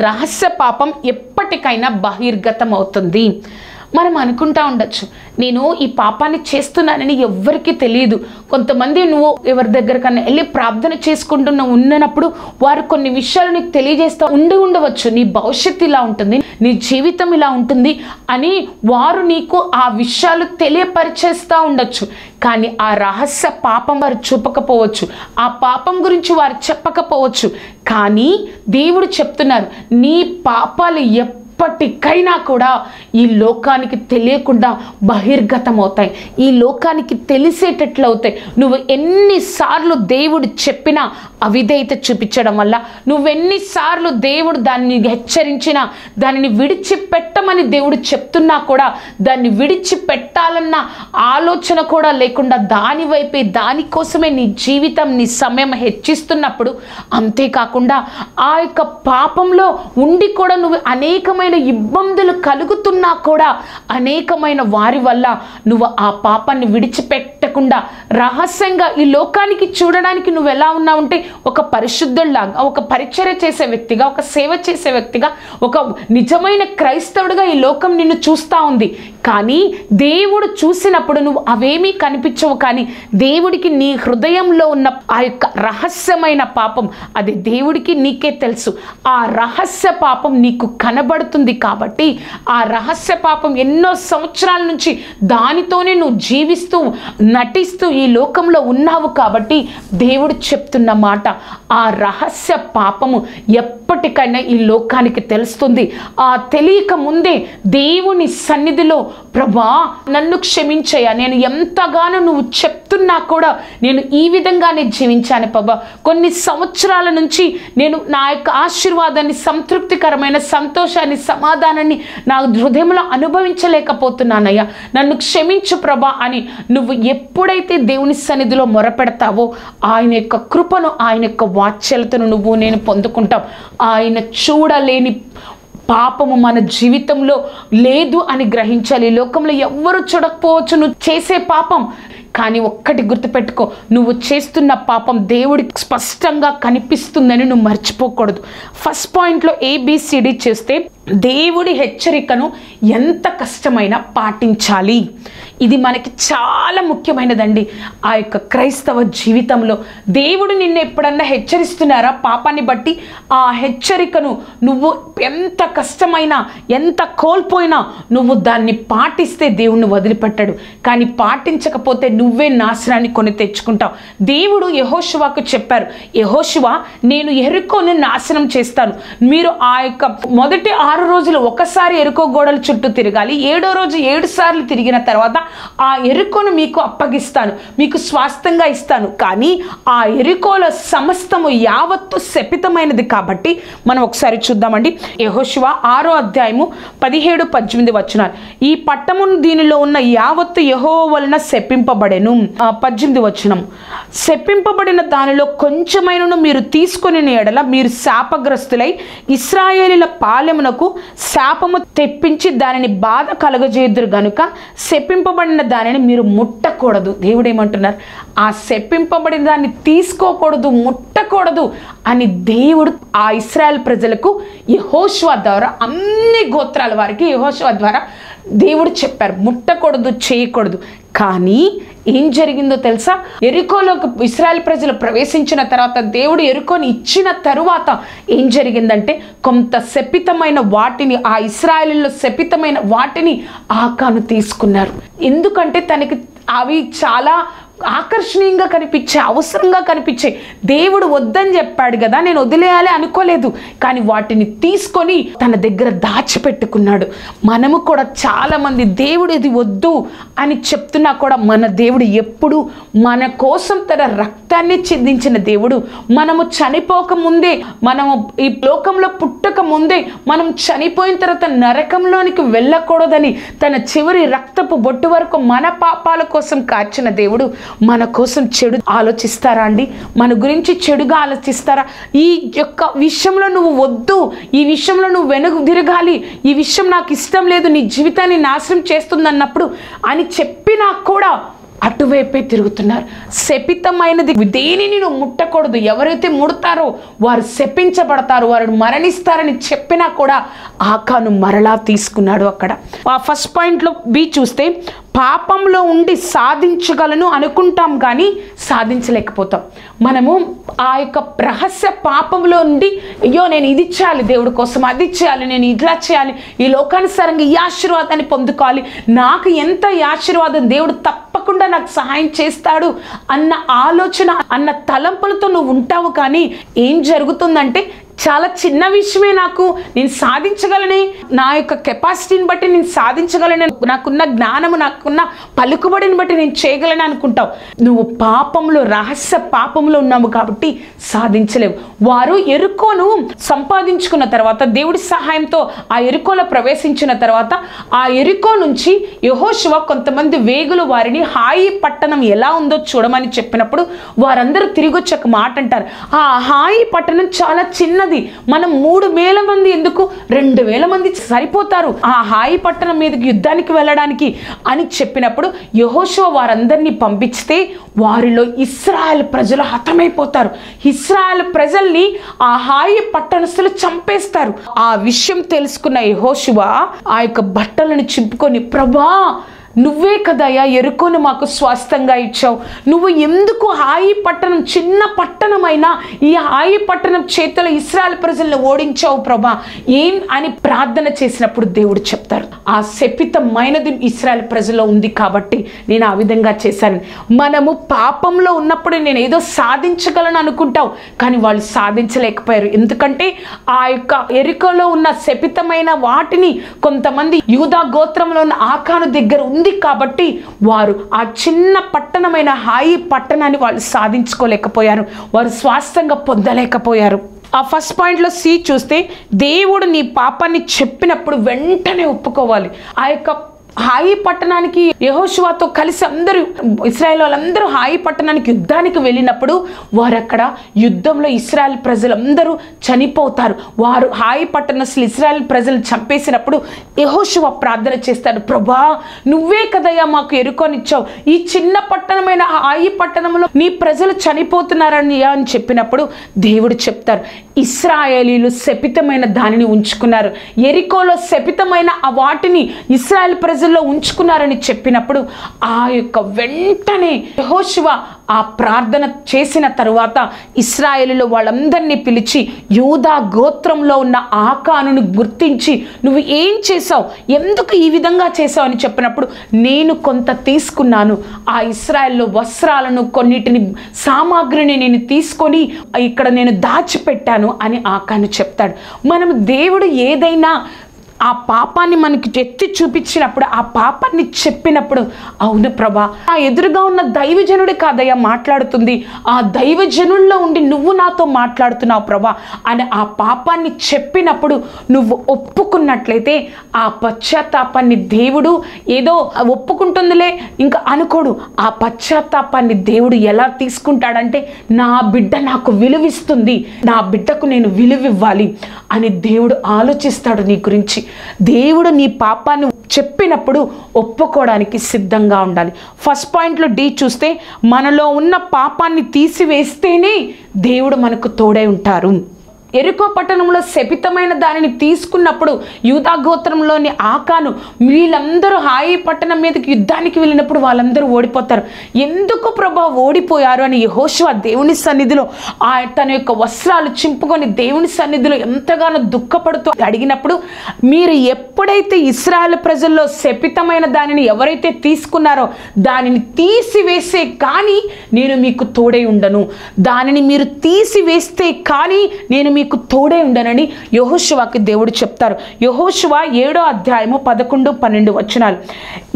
రహస్య పాపం ఎప్పటికైనా బహిర్గతం అవుతుంది. మనం అనుకుంటా ఉండొచ్చు, నేను ఈ పాపాన్ని చేస్తున్నానని ఎవ్వరికీ తెలియదు. కొంతమంది నువ్వు ఎవరి దగ్గరకన్నా వెళ్ళి ప్రార్థన చేసుకుంటున్న ఉన్నప్పుడు వారు కొన్ని విషయాలు నీకు తెలియజేస్తూ ఉండవచ్చు. నీ భవిష్యత్తు ఇలా ఉంటుంది, నీ జీవితం ఇలా ఉంటుంది అని వారు నీకు ఆ విషయాలు తెలియపరిచేస్తూ ఉండొచ్చు. కానీ ఆ రహస్య పాపం వారు చూపకపోవచ్చు, ఆ పాపం గురించి వారు చెప్పకపోవచ్చు. కానీ దేవుడు చెప్తున్నారు, నీ పాపాలు ఎప్పటికైనా కూడా ఈ లోకానికి తెలియకుండా బహిర్గతం అవుతాయి, ఈ లోకానికి తెలిసేటట్లు అవుతాయి. నువ్వు ఎన్నిసార్లు దేవుడు చెప్పినా అవిధేయత చూపించడం వల్ల, నువ్వెన్నిసార్లు దేవుడు దాన్ని హెచ్చరించినా, దానిని విడిచిపెట్టమని దేవుడు చెప్తున్నా కూడా దాన్ని విడిచిపెట్టాలన్న ఆలోచన కూడా లేకుండా దాని వైపే, దానికోసమే నీ జీవితం, నీ సమయం హెచ్చిస్తున్నప్పుడు, అంతేకాకుండా ఆ యొక్క పాపంలో ఉండి కూడా నువ్వు అనేకమైన ఇబ్బందులు కలుగుతున్నా కూడా అనేకమైన వారి వల్ల నువ్వు ఆ పాపాన్ని విడిచిపెట్టకుండా రహస్యంగా ఈ లోకానికి చూడడానికి నువ్వు ఎలా ఉన్నావంటే ఒక పరిశుద్ధుల్లాగా, ఒక పరిచర్య చేసే వ్యక్తిగా, ఒక సేవ చేసే వ్యక్తిగా, ఒక నిజమైన క్రైస్తవుడిగా ఈ లోకం నిన్ను చూస్తూ ఉంది. కానీ దేవుడు చూసినప్పుడు నువ్వు అవేమీ కనిపించవు. కానీ దేవుడికి నీ హృదయంలో ఉన్న ఆ యొక్క రహస్యమైన పాపం, అది దేవుడికి నీకే తెలుసు. ఆ రహస్య పాపం నీకు కనబడుతుంది. కాబట్టి ఆ రహస్య పాపం ఎన్నో సంవత్సరాల నుంచి దానితోనే నువ్వు జీవిస్తూ నటిస్తూ ఈ లోకంలో ఉన్నావు. కాబట్టి దేవుడు చెప్తున్న మాట, ఆ రహస్య పాపము ఎప్పటికైనా ఈ లోకానికి తెలుస్తుంది. ఆ తెలియక ముందే దేవుని సన్నిధిలో, ప్రభా నన్ను క్షమించయ్యా, నేను ఎంతగానో నువ్వు చెప్తున్నా కూడా నేను ఈ విధంగానే జీవించాను ప్రభా, కొన్ని సంవత్సరాల నుంచి నేను నా యొక్క ఆశీర్వాదాన్ని, సంతృప్తికరమైన సంతోషాన్ని, సమాధానాన్ని నా హృదయంలో అనుభవించలేకపోతున్నానయ్యా, నన్ను క్షమించు ప్రభా అని నువ్వు ఎప్పుడైతే దేవుని సన్నిధిలో మొరపెడతావో ఆయన యొక్క కృపను, ఆయన యొక్క వాత్సల్యతను నువ్వు నేను పొందుకుంటాం. ఆయన చూడలేని పాపము మన జీవితంలో లేదు అని గ్రహించాలి. ఈ లోకంలో ఎవ్వరు చూడకపోవచ్చు నువ్వు చేసే పాపం, కానీ ఒక్కటి గుర్తుపెట్టుకో, నువ్వు చేస్తున్న పాపం దేవుడికి స్పష్టంగా కనిపిస్తుందని నువ్వు మర్చిపోకూడదు. ఫస్ట్ పాయింట్లో ABCD చేస్తే దేవుడి హెచ్చరికను ఎంత కష్టమైనా పాటించాలి. ఇది మనకి చాలా ముఖ్యమైనదండి. ఆ యొక్క క్రైస్తవ జీవితంలో దేవుడు నిన్ను ఎప్పుడన్నా హెచ్చరిస్తున్నారా పాపాన్ని బట్టి? ఆ హెచ్చరికను నువ్వు ఎంత కష్టమైనా, ఎంత కోల్పోయినా నువ్వు దాన్ని పాటిస్తే దేవుణ్ణి వదిలిపెట్టాడు. కానీ పాటించకపోతే నువ్వే నాశనాన్ని కొని తెచ్చుకుంటావు. దేవుడు యెహోషువకు చెప్పారు, యెహోషువ నేను యెరికోను నాశనం చేస్తాను, మీరు ఆ యొక్క మొదటి 6 రోజులు ఒకసారి యెరికో గోడల చుట్టూ తిరగాలి, 7వ రోజు 7 సార్లు తిరిగిన తర్వాత ఆ యెరికోను మీకు అప్పగిస్తాను, మీకు స్వాస్థ్యంగా ఇస్తాను. కానీ ఆ యెరికోలో సమస్తము యావత్తు శపితమైనది. కాబట్టి మనం ఒకసారి చూద్దామండి. యెహోషువ 6వ అధ్యాయము 17-18 వచనాలు. ఈ పట్టణమును దీనిలో ఉన్న యావత్తు యెహోవా వలన శపింపబడెను. 18 వచనం, శపింపబడిన దానిలో కొంచెమైనను మీరు తీసుకొని ఎడల మీరు శాపగ్రస్తులై ఇశ్రాయేలీల పాలెమునకు శాపము తెప్పించి దానిని బాధ కలగజేదురు గనుక శపింపబడిన దానిని మీరు ముట్టకూడదు. దేవుడు ఏమంటున్నారు? ఆ శపింపబడిన దాన్ని తీసుకోకూడదు, ముట్టకూడదు అని దేవుడు ఆ ఇశ్రాయేల్ ప్రజలకు యెహోషువ ద్వారా, అన్ని గోత్రాల వారికి యెహోషువ ద్వారా దేవుడు చెప్పారు, ముట్టకూడదు, చేయకూడదు. కానీ ఏం జరిగిందో తెలుసా? యెరికోలోకి ఇశ్రాయేల్ ప్రజలు ప్రవేశించిన తర్వాత, దేవుడు యెరికోని ఇచ్చిన తరువాత ఏం జరిగిందంటే, కొంత శపితమైన వాటిని, ఆ ఇశ్రాయేలులో శపితమైన వాటిని ఆకాను తీసుకున్నారు. ఎందుకంటే తనకి అవి చాలా ఆకర్షణీయంగా కనిపించే, అవసరంగా కనిపించే. దేవుడు వద్దని చెప్పాడు కదా, నేను వదిలేయాలి అనుకోలేదు. కానీ వాటిని తీసుకొని తన దగ్గర దాచిపెట్టుకున్నాడు. మనము కూడా చాలామంది దేవుడు ఇది వద్దు అని చెప్తున్నా కూడా మన దేవుడు ఎప్పుడు మన కోసం తన రక్తాన్ని చిందించిన దేవుడు. మనము చనిపోక ముందే, మనము ఈ లోకంలో పుట్టక ముందే, మనం చనిపోయిన తర్వాత నరకంలోనికి వెళ్ళకూడదని తన చివరి రక్తపు బొట్టు వరకు మన పాపాల కోసం కార్చిన దేవుడు మన కోసం చెడు ఆలోచిస్తారా అండి? మన గురించి చెడుగా ఆలోచిస్తారా? ఈ యొక్క విషయంలో నువ్వు వద్దు, ఈ విషయంలో నువ్వు వెనుక తిరగాలి, ఈ విషయం నాకు ఇష్టం లేదు, నీ జీవితాన్ని నాశనం చేస్తుందన్నప్పుడు అని చెప్పినా కూడా అటువైపే తిరుగుతున్నారు. శపితమైనది దేనిని నువ్వు ముట్టకూడదు, ఎవరైతే ముడతారో వారు శపించబడతారు, వారు మరణిస్తారని చెప్పినా కూడా ఆకాను మరలా తీసుకున్నాడు. అక్కడ ఆ ఫస్ట్ పాయింట్లో బి చూస్తే, పాపంలో ఉండి సాధించగలను అనుకుంటాం కానీ సాధించలేకపోతాం. మనము ఆ యొక్క రహస్య పాపంలో ఉండి, అయ్యో నేను ఇది చేయాలి, దేవుడి కోసం అది చేయాలి, నేను ఇట్లా చేయాలి, ఈ లోకానుసారంగా ఈ ఆశీర్వాదాన్ని పొందుకోవాలి, నాకు ఎంత ఈ ఆశీర్వాదం దేవుడు తప్పకుండా నాకు సహాయం చేస్తాడు అన్న ఆలోచన, అన్న తలంపులతో నువ్వు ఉంటావు. కానీ ఏం జరుగుతుందంటే, చాలా చిన్న విషయమే నేను సాధించగలనే, నా యొక్క కెపాసిటీని బట్టి నేను సాధించగలను, నాకున్న జ్ఞానము, నాకున్న పలుకుబడిని బట్టి నేను చేయగలను అనుకుంటావు. నువ్వు పాపంలో, రహస్య పాపంలో ఉన్నావు కాబట్టి సాధించలేవు. వారు యెరికోను సంపాదించుకున్న తర్వాత, దేవుడి సహాయంతో ఆ యెరికోలో ప్రవేశించిన తర్వాత, ఆ యెరికో నుంచి యెహోషువ కొంతమంది వేగులు వారిని హాయి పట్టణం ఎలా ఉందో చూడమని చెప్పినప్పుడు వారందరూ తిరిగి వచ్చి ఒక మాట అంటారు, ఆ హాయి పట్టణం చాలా చిన్న, మనం 3,000 మంది ఎందుకు, 2,000 మంది సరిపోతారు ఆ హాయి పట్టణం మీదకి యుద్ధానికి వెళ్ళడానికి అని చెప్పినప్పుడు యెహోషువ వారందరినీ పంపిస్తే వారిలో ఇశ్రాయేల్ ప్రజలు హతమైపోతారు. ఇశ్రాయేల్ ప్రజల్ని ఆ హాయి పట్టణస్థులు చంపేస్తారు. ఆ విషయం తెలుసుకున్న యెహోషువ ఆ యొక్క బట్టలను చింపుకొని, ప్రభా నువ్వే కదయ్యా యెరికోను మాకు స్వాస్థ్యంగా ఇచ్చావు, నువ్వు ఎందుకు హాయి పట్టణం, చిన్న పట్టణమైనా ఈ హాయి పట్టణం చేతిలో ఇశ్రాయేల్ ప్రజలను ఓడించావు ప్రభా ఏం అని ప్రార్థన చేసినప్పుడు దేవుడు చెప్తారు, ఆ శపితమైనది ఇశ్రాయేల్ ప్రజల్లో ఉంది కాబట్టి నేను ఆ విధంగా చేశాను. మనము పాపంలో ఉన్నప్పుడు నేను ఏదో సాధించగలను అనుకుంటావు, కానీ వాళ్ళు సాధించలేకపోయారు. ఎందుకంటే ఆ యొక్క యెరికోలో ఉన్న శపితమైన వాటిని కొంతమంది యూదా గోత్రంలో ఉన్న ఆకాను దగ్గర ఉంది కాబట్టి వారు ఆ చిన్న పట్టణమైన హాయి పట్టణాన్ని వాళ్ళు సాధించుకోలేకపోయారు, వారు స్వాస్థ్యంగా పొందలేకపోయారు. ఆ ఫస్ట్ పాయింట్లో సి చూస్తే, దేవుడు నీ పాపాన్ని చెప్పినప్పుడు వెంటనే ఒప్పుకోవాలి. ఆ యొక్క హాయి పట్టణానికి యెహోషువతో కలిసి అందరూ ఇశ్రాయేల్ వాళ్ళందరూ హాయి పట్టణానికి యుద్ధానికి వెళ్ళినప్పుడు వారు అక్కడ యుద్ధంలో ఇశ్రాయేల్ ప్రజలందరూ చనిపోతారు. వారు హాయి పట్టణస్తులు ఇశ్రాయేల్ ప్రజలు చంపేసినప్పుడు యెహోషువ ప్రార్థన చేస్తాడు, ప్రభా నువ్వే కదయ్యా మాకు యెరికోనిచ్చావు, ఈ చిన్న పట్టణమైన హాయి పట్టణంలో నీ ప్రజలు చనిపోతున్నారని అని చెప్పినప్పుడు దేవుడు చెప్తారు, ఇశ్రాయేలీలు శపితమైన దానిని ఉంచుకున్నారు, యెరికోలో శపితమైన ఆ వాటిని ఇశ్రాయేల్ ప్రజల్లో ఉంచుకున్నారని చెప్పినప్పుడు ఆ యొక్క వెంటనే యెహోషువ ఆ ప్రార్థన చేసిన తరువాత ఇశ్రాయేలులో వాళ్ళందరినీ పిలిచి యూదా గోత్రంలో ఉన్న ఆకానును గుర్తించి, నువ్వు ఏం చేసావు, ఎందుకు ఈ విధంగా చేసావు అని చెప్పినప్పుడు, నేను కొంత తీసుకున్నాను, ఆ ఇశ్రాయేల్లో వస్త్రాలను, కొన్నిటిని సామాగ్రిని నేను తీసుకొని ఇక్కడ నేను దాచిపెట్టాను అని ఆకాను చెప్తాడు. మనం దేవుడు ఏదైనా ఆ పాపాన్ని మనకి ఎత్తి చూపించినప్పుడు, ఆ పాపాన్ని చెప్పినప్పుడు, అవును ప్రభా ఆ ఎదురుగా ఉన్న దైవజనుడి కాదయ్యా మాట్లాడుతుంది, ఆ దైవజనుల్లో ఉండి నువ్వు నాతో మాట్లాడుతున్నావు ప్రభా అని ఆ పాపాన్ని చెప్పినప్పుడు నువ్వు ఒప్పుకున్నట్లయితే ఆ పశ్చాత్తాపాన్ని దేవుడు ఏదో ఒప్పుకుంటుందిలే ఇంకా అనుకోడు. ఆ పశ్చాత్తాపాన్ని దేవుడు ఎలా తీసుకుంటాడంటే, నా బిడ్డ నాకు విలువిస్తుంది, నా బిడ్డకు నేను విలువివ్వాలి అని దేవుడు ఆలోచిస్తాడు నీ గురించి. దేవుడు నీ పాపాన్ని చెప్పినప్పుడు ఒప్పుకోవడానికి సిద్ధంగా ఉండాలి. ఫస్ట్ పాయింట్లో డి చూస్తే, మనలో ఉన్న పాపాన్ని తీసివేస్తేనే దేవుడు మనకు తోడై ఉంటారు. యెరికో పట్టణంలో శపితమైన దానిని తీసుకున్నప్పుడు యూదా గోత్రంలోని ఆకాను వీళ్ళందరూ హాయి పట్టణం మీదకి యుద్ధానికి వెళ్ళినప్పుడు వాళ్ళందరూ ఓడిపోతారు. ఎందుకు ప్రభా ఓడిపోయారు అని యెహోషువ దేవుని సన్నిధిలో తన యొక్క వస్త్రాలు చింపుకొని దేవుని సన్నిధిలో ఎంతగానో దుఃఖపడుతూ అడిగినప్పుడు, మీరు ఎప్పుడైతే ఇశ్రాయేలు ప్రజల్లో శపితమైన దానిని ఎవరైతే తీసుకున్నారో దానిని తీసివేసే కానీ నేను మీకు తోడై ఉండను, దానిని మీరు తీసివేస్తే కానీ నేను మీకు తోడే ఉండనని యెహోషువకి దేవుడు చెప్తారు. యెహోషువ 7వ అధ్యాయము 11-12 వచనాలు,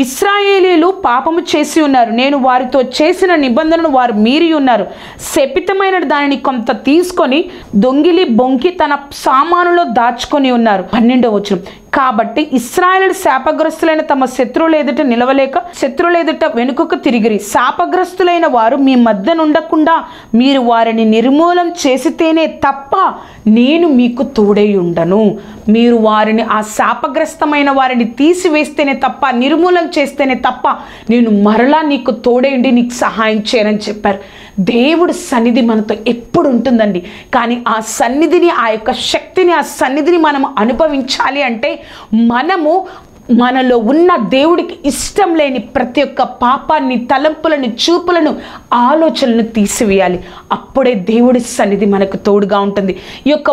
ఇశ్రాయేలీలు పాపము చేసి ఉన్నారు, నేను వారితో చేసిన నిబంధనను వారు మీరి ఉన్నారు, శపితమైన దానిని కొంత తీసుకొని దొంగిలి బొంకి తన సామానులో దాచుకొని ఉన్నారు. 12వ వచనం, కాబట్టి ఇశ్రాయేలు శాపగ్రస్తులైన తమ శత్రువుల ఎదుట నిలవలేక శత్రువుల ఎదుట వెనుకకు తిరిగిరి. శాపగ్రస్తులైన వారు మీ మధ్య నుండకుండా మీరు వారిని నిర్మూలం చేసితేనే తప్ప నేను మీకు తోడై ఉండను. మీరు వారిని, ఆ శాపగ్రస్తమైన వారిని తీసివేస్తేనే తప్ప, నిర్మూలన చేస్తేనే తప్ప నేను మరలా నీకు తోడై ఉండి నీకు సహాయం చేయనని చెప్పారు. దేవుడి సన్నిధి మనతో ఎప్పుడు ఉంటుందండి. కానీ ఆ సన్నిధిని, ఆ యొక్క శక్తిని, ఆ సన్నిధిని మనం అనుభవించాలి అంటే మనలో ఉన్న దేవుడికి ఇష్టం లేని ప్రతి ఒక్క పాపాన్ని, తలంపులను, చూపులను, ఆలోచనలను తీసివేయాలి. అప్పుడే దేవుడి సన్నిధి మనకు తోడుగా ఉంటుంది. ఈ యొక్క